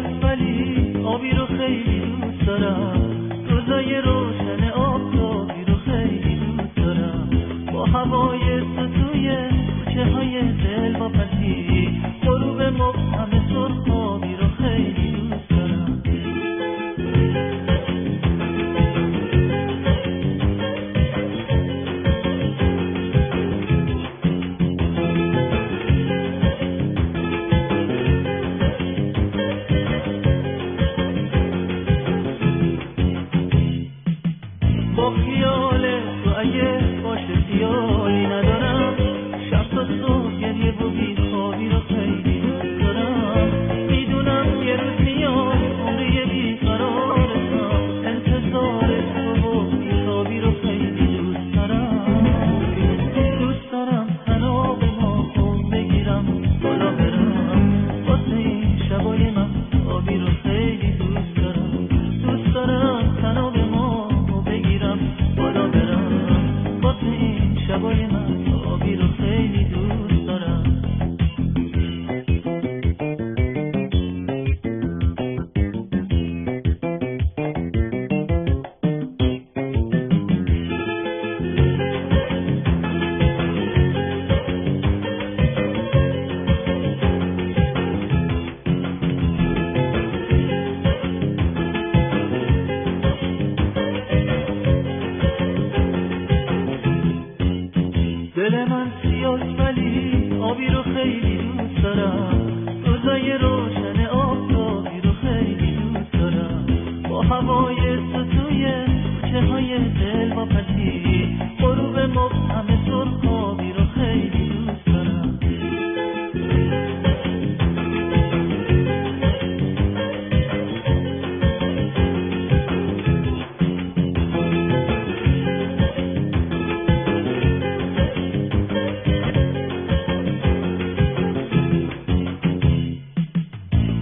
سیاست ولی آبی رو خیلی دوست دارم، روزای روشن آفتابی رو خیلی دوست دارم، با هوای ستوی کوچه های دل با پسی، غروب مبهم سرخ آبی رو خیلی دوست دارم. با خیال تو اگه باشه خیالی ندارم، شب تا صبح گریه و بیخوابی رو خیلی دوست دارم، میدونم یه روز میاد عمری بیقرارتم، انتظار تو و بیخوابی رو خیلی دوست دارم، دوست دارم تناب ما خون بگیرم بالا برم، واسه این شبای من آبی رو خیلی دوست دارم، دوست دارم تناب ما بگیرم بالا برم، واسه این شبای من آبی رو خیلی دوست دارم. دل من سیاست ولی آبی رو خیلی دوست دارم، روزای روشن آفتابی رو خیلی دوست دارم، با هوای ستوی کوچه های دل با پسی، غروب مبهم سرخ آبی رو خیلی دوست دارم.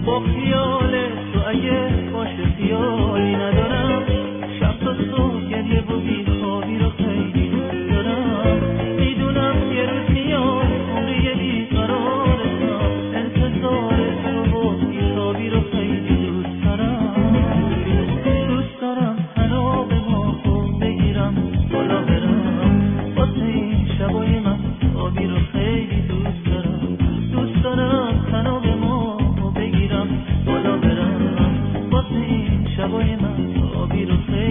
با خیال تو اگه باشه خیالی ندارم، شب تا صبح گریه و بیخوابی رو خیلی دوست دارم، میدونم یه روز میاد عمری بیقرارتم، انتظار تو و بیخوابی رو خیلی دوست دارم، دوست دارم تناب ما خون بگیرم بالا برم، واسه این شبای من آبی رو خیلی دوست دارم، دوست دارم تناب ما بگیرم بالا برم، واسه این شبای من آبی رو خیلی